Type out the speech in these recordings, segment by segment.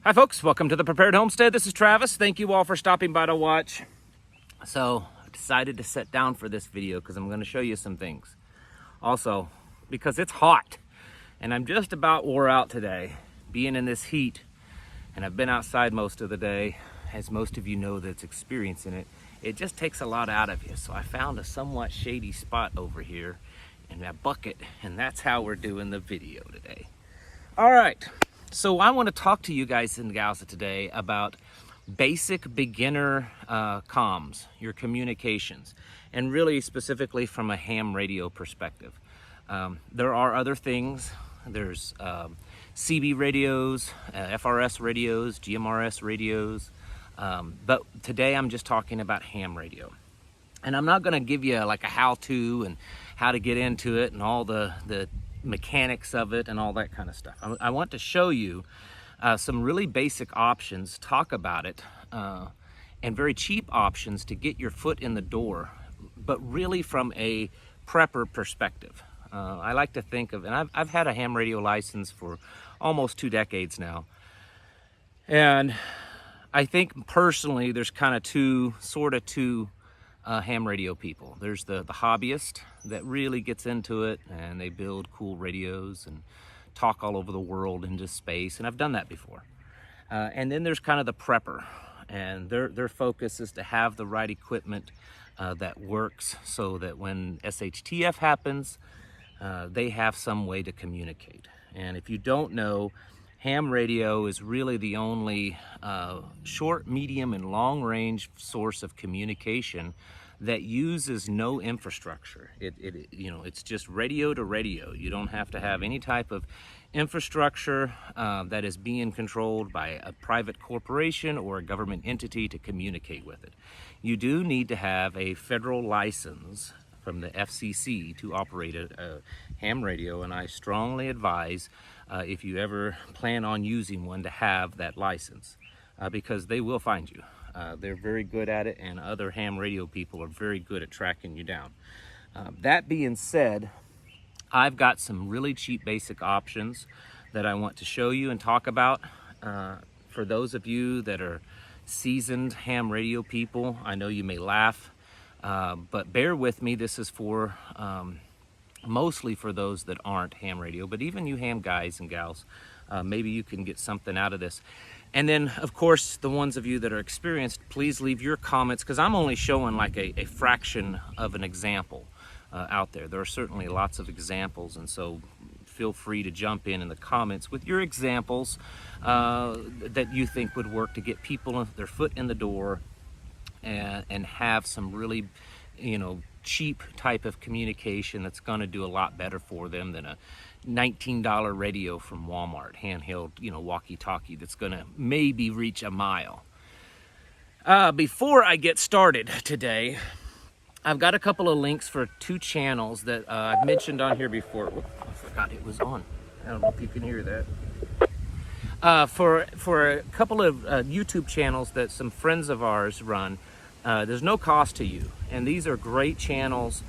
Hi folks, welcome to the Prepared Homestead. This is Travis. Thank you all for stopping by to watch. So I decided to sit down for this video because I'm going to show you some things. Also, because it's hot and I'm just about wore out today being in this heat, and I've been outside most of the day. As most of you know that's experiencing it, it just takes a lot out of you. So I found a somewhat shady spot over here in that bucket, and that's how we're doing the video today. All right. So I want to talk to you guys and gals today about basic beginner comms, your communications, and really specifically from a ham radio perspective. There are other things. There's CB radios, FRS radios, GMRS radios, but today I'm just talking about ham radio. And I'm not going to give you like a how-to and how to get into it and all the mechanics of it and all that kind of stuff. I want to show you some really basic options, talk about it, and very cheap options to get your foot in the door, but really from a prepper perspective. I like to think of, and I've had a ham radio license for almost 2 decades now, and I think personally there's kind of two ham radio people. There's the hobbyist that really gets into it and they build cool radios and talk all over the world into space, and I've done that before. And then there's kind of the prepper, and their focus is to have the right equipment that works so that when Shtf happens, they have some way to communicate. And if you don't know, ham radio is really the only short, medium, and long range source of communication that uses no infrastructure. It's just radio to radio. You don't have to have any type of infrastructure that is being controlled by a private corporation or a government entity to communicate with it. You do need to have a federal license from the FCC to operate a ham radio, and I strongly advise if you ever plan on using one to have that license, because they will find you. They're very good at it, and other ham radio people are very good at tracking you down. That being said, I've got some really cheap basic options that I want to show you and talk about. For those of you that are seasoned ham radio people, I know you may laugh, but bear with me. This is for mostly for those that aren't ham radio, but even you ham guys and gals, maybe you can get something out of this. And then, of course, the ones of you that are experienced, please leave your comments, because I'm only showing like a fraction of an example out there. There are certainly lots of examples, and so feel free to jump in the comments with your examples that you think would work to get people their foot in the door and have some really, cheap type of communication that's going to do a lot better for them than a $19 radio from Walmart, handheld, walkie-talkie that's going to maybe reach a mile. Before I get started today, I've got a couple of links for 2 channels that I've mentioned on here before. Whoop, I forgot it was on. I don't know if you can hear that. For a couple of YouTube channels that some friends of ours run. There's no cost to you, and these are great channels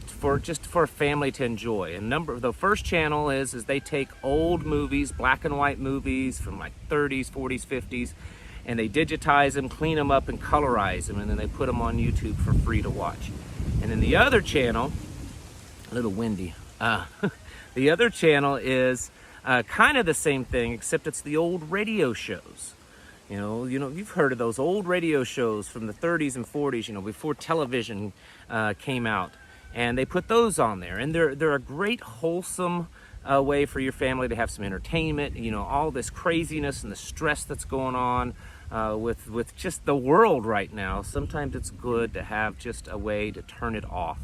for a family to enjoy. And the first channel is they take old movies, black and white movies from like 30s, 40s, 50s, and they digitize them, clean them up, and colorize them, and then they put them on YouTube for free to watch. And then the other channel, a little windy, the other channel is kind of the same thing, except it's the old radio shows. You've heard of those old radio shows from the 30s and 40s, before television came out. And they put those on there. And they're a great, wholesome way for your family to have some entertainment. All this craziness and the stress that's going on with just the world right now. Sometimes it's good to have just a way to turn it off.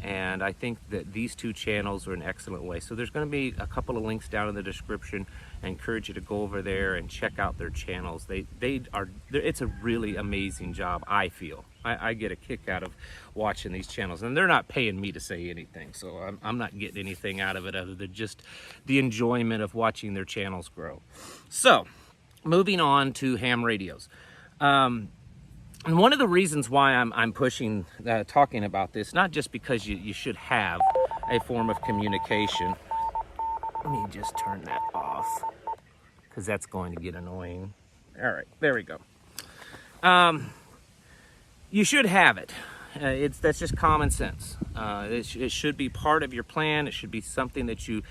And I think that these 2 channels are an excellent way. So there's going to be a couple of links down in the description. I encourage you to go over there and check out their channels. It's a really amazing job, I feel. I get a kick out of watching these channels, and they're not paying me to say anything, so I'm not getting anything out of it other than just the enjoyment of watching their channels grow. So, moving on to ham radios. And one of the reasons why I'm pushing, talking about this, not just because you should have a form of communication. Let me just turn that off, because that's going to get annoying. All right, there we go. You should have it. That's just common sense. It should be part of your plan. It should be something that you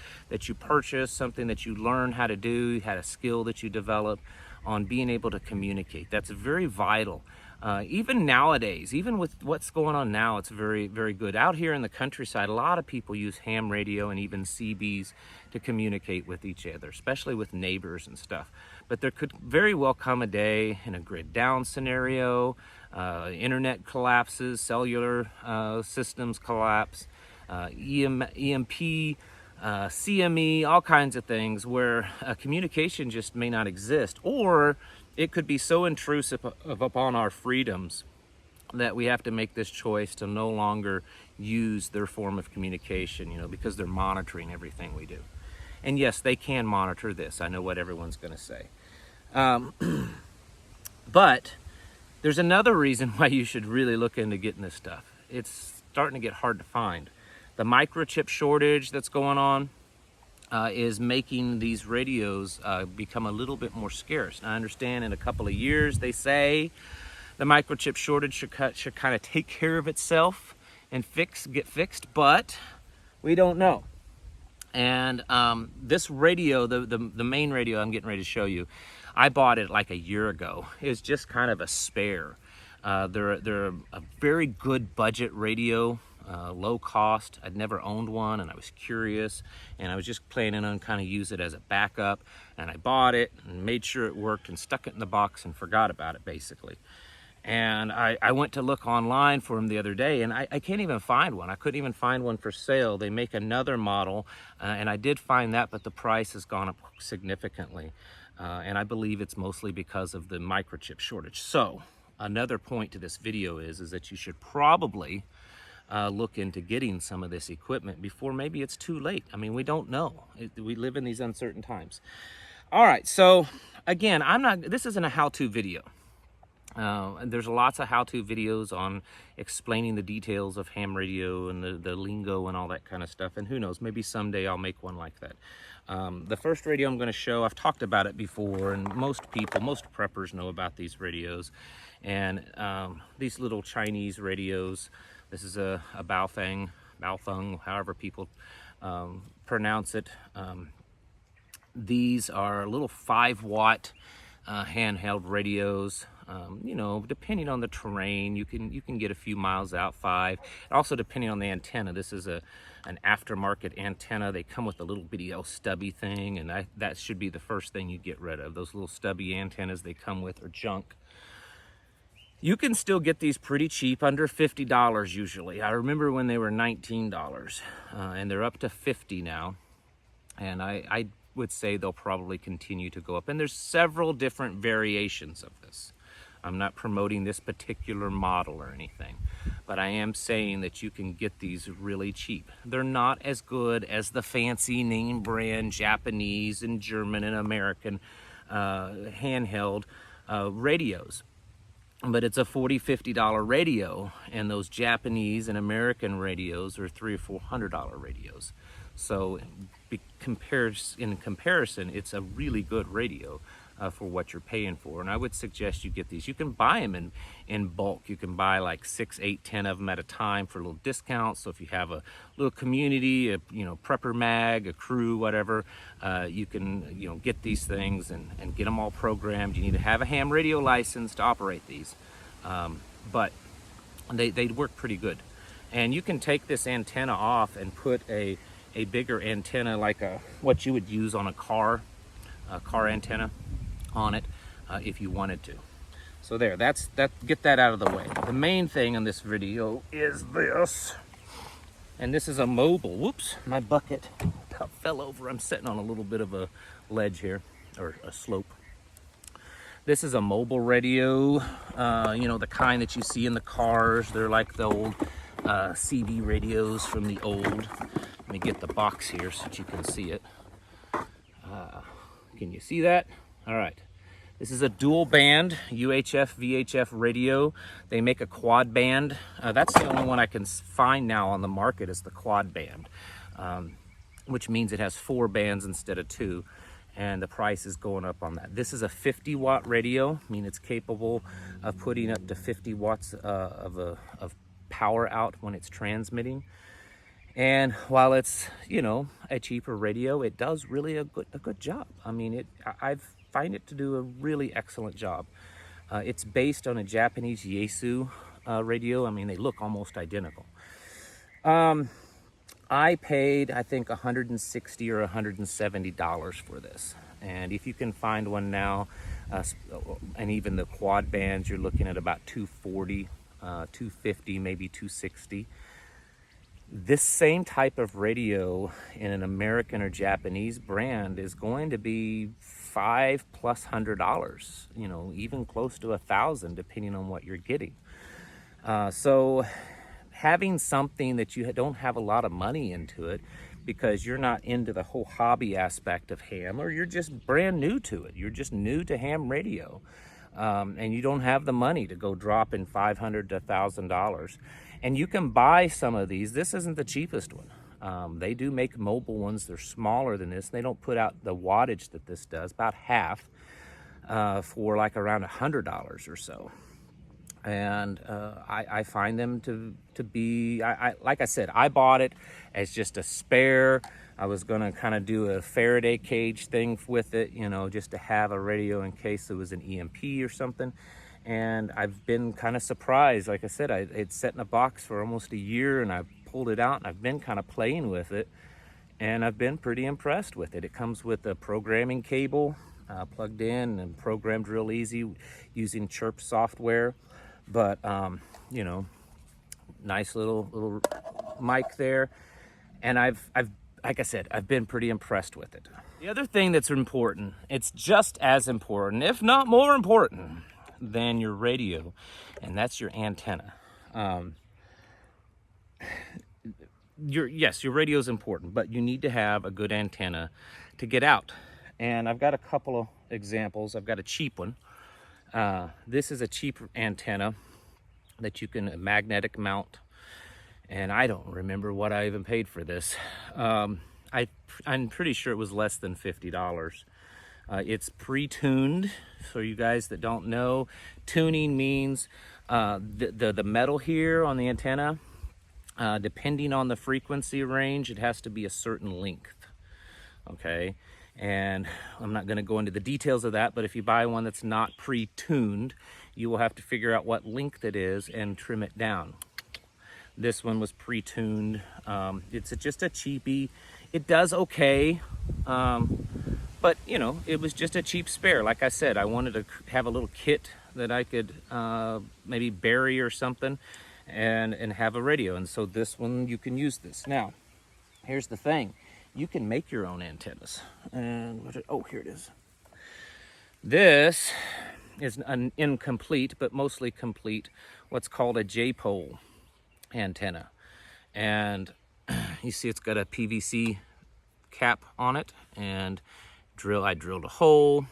purchase, something that you learn how to do, you had a skill that you develop on being able to communicate. That's very vital. Even nowadays, even with what's going on now, it's very, very good. Out here in the countryside, a lot of people use ham radio and even CBs to communicate with each other, especially with neighbors and stuff. But there could very well come a day in a grid down scenario, internet collapses, cellular systems collapse, EMP, CME, all kinds of things where communication just may not exist, or it could be so intrusive upon our freedoms that we have to make this choice to no longer use their form of communication, because they're monitoring everything we do. And yes, they can monitor this. I know what everyone's going to say. But there's another reason why you should really look into getting this stuff. It's starting to get hard to find. The microchip shortage that's going on is making these radios become a little bit more scarce. And I understand in a couple of years, they say the microchip shortage should kind of take care of itself and get fixed, but we don't know. And this radio, the main radio I'm getting ready to show you, I bought it like a year ago. It's just kind of a spare. They're a very good budget radio, low cost. I'd never owned one, and I was curious, and I was just planning on kind of use it as a backup. And I bought it and made sure it worked and stuck it in the box and forgot about it basically. And I went to look online for them the other day, and I can't even find one. I couldn't even find one for sale. They make another model, and I did find that, but the price has gone up significantly. And I believe it's mostly because of the microchip shortage. So another point to this video is that you should probably look into getting some of this equipment before maybe it's too late. I mean, we don't know. We live in these uncertain times. All right, so again, this isn't a how-to video. There's lots of how-to videos on explaining the details of ham radio and the lingo and all that kind of stuff. And who knows, maybe someday I'll make one like that. The first radio I'm going to show, I've talked about it before, and most preppers know about these radios. And these little Chinese radios, this is a Baofeng, however people pronounce it. These are little 5-watt handheld radios. Depending on the terrain, you can get a few miles out, 5. Also depending on the antenna. This is an aftermarket antenna. They come with a little bitty stubby thing, and that should be the first thing you get rid of. Those little stubby antennas they come with are junk. You can still get these pretty cheap, under $50 usually. I remember when they were $19, and they're up to $50 now. And I would say they'll probably continue to go up. And there's several different variations of this. I'm not promoting this particular model or anything, but I am saying that you can get these really cheap. They're not as good as the fancy name brand Japanese and German and American handheld radios. But it's a $40, $50 radio, and those Japanese and American radios are $300 or $400 radios. So in comparison, it's a really good radio for what you're paying for. And I would suggest you get these. You can buy them in bulk. You can buy like 6, 8, 10 of them at a time for a little discount. So if you have a little community, a prepper mag, a crew, whatever, you can get these things and get them all programmed. You need to have a ham radio license to operate these, but they work pretty good. And you can take this antenna off and put a bigger antenna, like what you would use on a car antenna on it, if you wanted to. So there, get that out of the way. The main thing in this video is this. And this is a mobile. Whoops, my bucket fell over. I'm sitting on a little bit of a ledge here, or a slope. This is a mobile radio, the kind that you see in the cars. They're like the old CB radios from the old. Let me get the box here so that you can see it. Can you see that? All right. This is a dual band UHF VHF radio. They make a quad band. That's the only one I can find now on the market, is the quad band, which means it has 4 bands instead of 2. and the price is going up on that. This is a 50-watt radio. I mean, it's capable of putting up to 50 watts of power out when it's transmitting. And while it's, you know, a cheaper radio, it does really a good job. I mean, I find it to do a really excellent job. It's based on a Japanese Yaesu radio. I mean, they look almost identical. I paid, I think, $160 or $170 for this. And if you can find one now, and even the quad bands, you're looking at about $240, $250, maybe $260. This same type of radio in an American or Japanese brand is going to be $500+, you know, even close to $1,000, depending on what you're getting. So having something that you don't have a lot of money into it, because you're not into the whole hobby aspect of ham, or you're just brand new to it, you're just new to ham radio, and you don't have the money to go drop in $500 to $1,000, and you can buy some of these. This isn't the cheapest one. They do make mobile ones. They're smaller than this. They don't put out the wattage that this does, about half, for like around $100 or so. And I find them to be, like I said, I bought it as just a spare. I was going to kind of do a Faraday cage thing with it, you know, just to have a radio in case there was an EMP or something. And I've been kind of surprised. Like I said, it's set in a box for almost a year, and I pulled it out and I've been kind of playing with it, and I've been pretty impressed with it. It comes with a programming cable plugged in and programmed real easy using Chirp software. But you know, nice little mic there, and I've like I said, I've been pretty impressed with it. The other thing that's important, it's just as important, if not more important, than your radio, and that's your antenna. Yes, your radio is important, but you need to have a good antenna to get out. And I've got a couple of examples. I've got a cheap one. This is a cheap antenna that you can magnetic mount, and I don't remember what I even paid for this. I'm pretty sure it was less than $50. It's pre-tuned. For you guys that don't know, tuning means the metal here on the antenna, depending on the frequency range, it has to be a certain length. Okay, and I'm not going to go into the details of that, but if you buy one that's not pre-tuned, you will have to figure out what length it is and trim it down. This one was pre-tuned. It's just a cheapie. It does okay, but you know, it was just a cheap spare. Like I said, I wanted to have a little kit that I could maybe bury or something, and have a radio. And so this one, you can use this. Now, here's the thing. You can make your own antennas. And oh, here it is. This is an incomplete, but mostly complete, what's called a Jpole antenna. And you see it's got a PVC cap on it, and I drilled a hole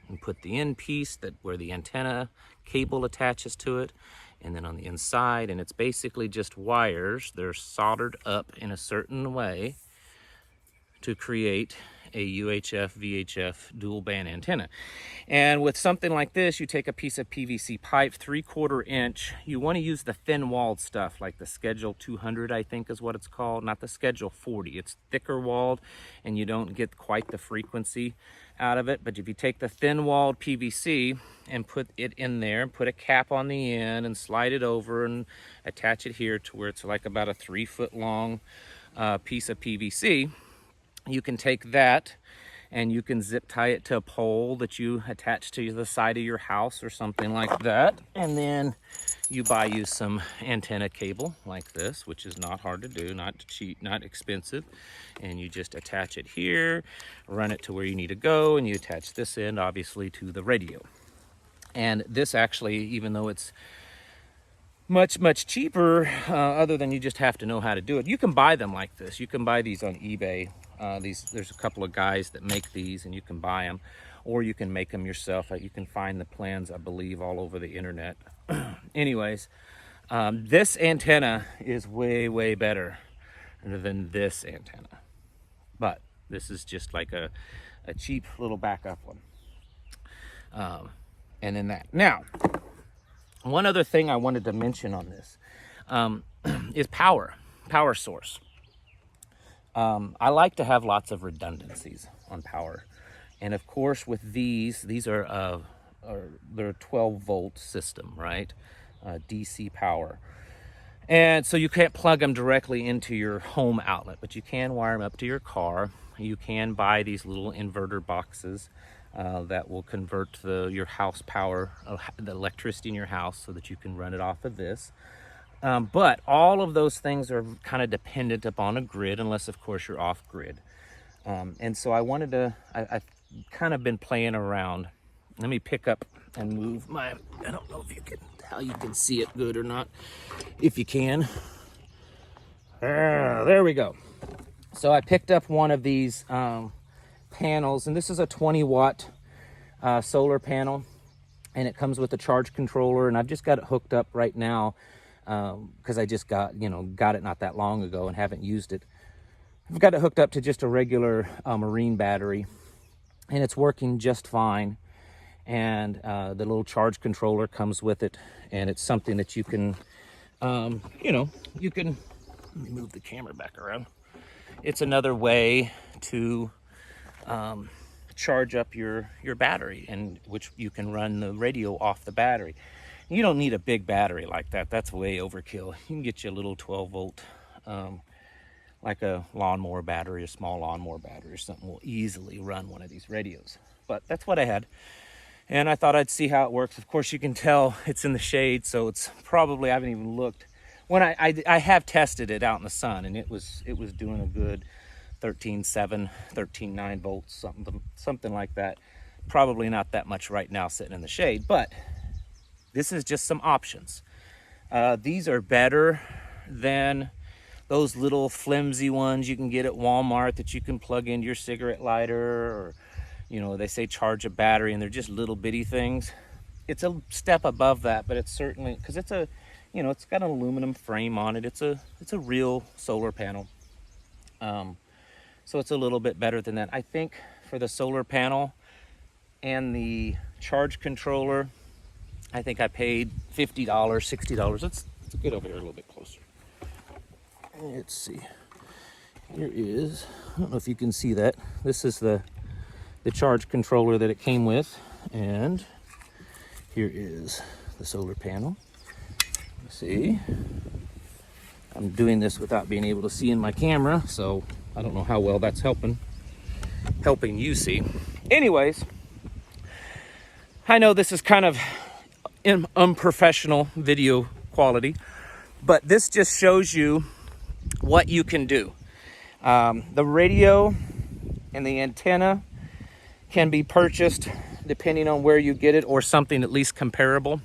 and put the end piece where the antenna cable attaches to it, and then on the inside, and it's basically just wires. They're soldered up in a certain way to create a UHF VHF dual band antenna. And with something like this, you take a piece of PVC pipe, 3/4 inch. You want to use the thin walled stuff, like the Schedule 200, I think is what it's called, not the Schedule 40. It's thicker walled, and you don't get quite the frequency out of it. But if you take the thin walled PVC and put it in there, put a cap on the end and slide it over and attach it here to where it's like about a 3-foot long piece of PVC, you can take that and you can zip tie it to a pole that you attach to the side of your house or something like that. And then you buy you some antenna cable like this, which is not hard to do, not cheap, not expensive. And you just attach it here, run it to where you need to go, and you attach this end obviously to the radio. And this actually, even though it's much cheaper, other than you just have to know how to do it, you can buy them like this. You can buy these on eBay. There's a couple of guys that make these, and you can buy them, or you can make them yourself. You can find the plans, I believe, all over the internet. Anyways, this antenna is way better than this antenna, but This is just like a cheap little backup one. And then that. Now, one other thing I wanted to mention on this is power source. I like to have lots of redundancies on power. And of course with these are they're a 12-volt system, right? DC power. And so you can't plug them directly into your home outlet, but you can wire them up to your car. You can buy these little inverter boxes that will convert your house power, the electricity in your house, so that you can run it off of this. But all of those things are kind of dependent upon a grid, unless of course you're off grid. And so I've kind of been playing around. Let me pick up and move my, I don't know how you can see it good or not. If you can. There we go. So I picked up one of these panels, and this is a 20-watt solar panel, and it comes with a charge controller, and I've just got it hooked up right now because I just got it not that long ago and haven't used it. I've got it hooked up to just a regular marine battery, and it's working just fine. And the little charge controller comes with it, and it's something that you can, you can, let me move the camera back around. It's another way to charge up your battery, and which you can run the radio off the battery. You don't need a big battery like that. That's way overkill. You can get you a little 12-volt, like a lawnmower battery, a small lawnmower battery or something will easily run one of these radios. But that's what I had. And I thought I'd see how it works. Of course, you can tell it's in the shade, so it's probably, I haven't even looked. When I have tested it out in the sun, and it was doing a good 13.7, 13.9 volts, something like that. Probably not that much right now sitting in the shade, but this is just some options. These are better than those little flimsy ones you can get at Walmart that you can plug into your cigarette lighter, or they say charge a battery, and they're just little bitty things. It's a step above that, but it's certainly, because it's it's got an aluminum frame on it. It's a real solar panel. So it's a little bit better than that. I think for the solar panel and the charge controller, I think I paid $50, $60. Let's get over here a little bit closer. Let's see. Here is, I don't know if you can see that. This is the charge controller that it came with, and here is the solar panel. See, I'm doing this without being able to see in my camera, so I don't know how well that's helping you see. Anyways, I know this is kind of unprofessional video quality, but this just shows you what you can do. The radio and the antenna can be purchased, depending on where you get it, or something at least comparable,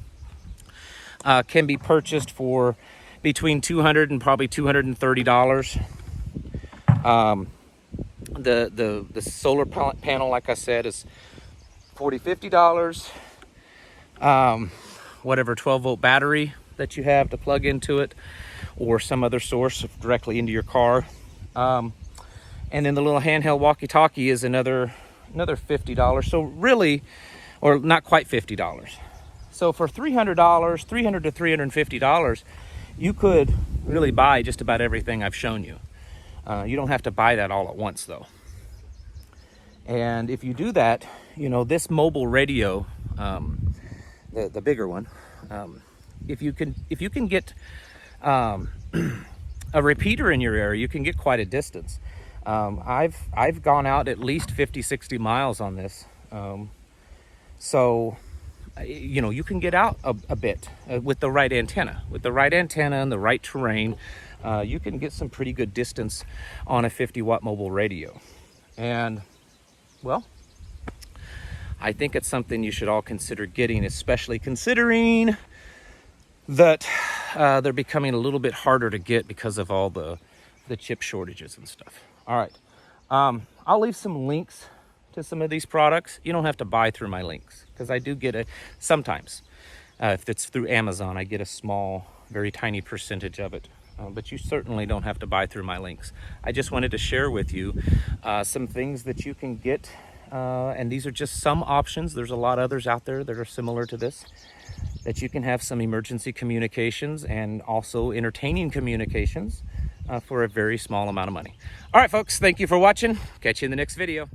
can be purchased for between $200 and probably $230. The solar panel, like I said, is $40, $50. Whatever 12-volt battery that you have to plug into it, or some other source directly into your car. And then the little handheld walkie-talkie is another $50. So really, or not quite $50. So for $300 to $350, you could really buy just about everything I've shown you. You don't have to buy that all at once though. And if you do that, this mobile radio, the bigger one, if you can get a repeater in your area, you can get quite a distance. I've gone out at least 50, 60 miles on this. So, you can get out a bit with the right antenna. With the right antenna and the right terrain, you can get some pretty good distance on a 50-watt mobile radio. And, well, I think it's something you should all consider getting, especially considering that they're becoming a little bit harder to get because of all the chip shortages and stuff. All right, I'll leave some links to some of these products. You don't have to buy through my links, because I do get sometimes, if it's through Amazon, I get a small, very tiny percentage of it. but you certainly don't have to buy through my links. I just wanted to share with you some things that you can get, and these are just some options. There's a lot of others out there that are similar to this, that you can have some emergency communications and also entertaining communications for a very small amount of money. All right, folks, thank you for watching. Catch you in the next video.